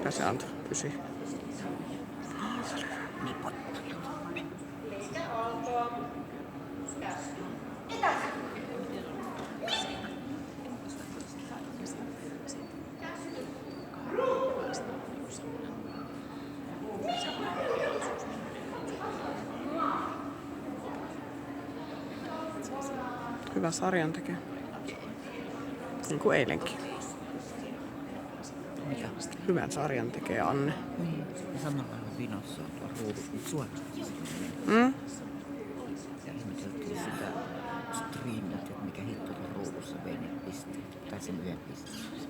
Mikä se antoi? 9. Hyvä sarjan tekee. Niin kuin eilenkin. Mitä? Hyvän sarjan tekee Anne. Niin. Ja samalla lailla vinossa on tuo ruudut nyt suorasti. Ja ihmeteltiin sitä striimit, että mikä hitto tuon ruudussa vei ne pisteet. Tai sen yhden pisteen.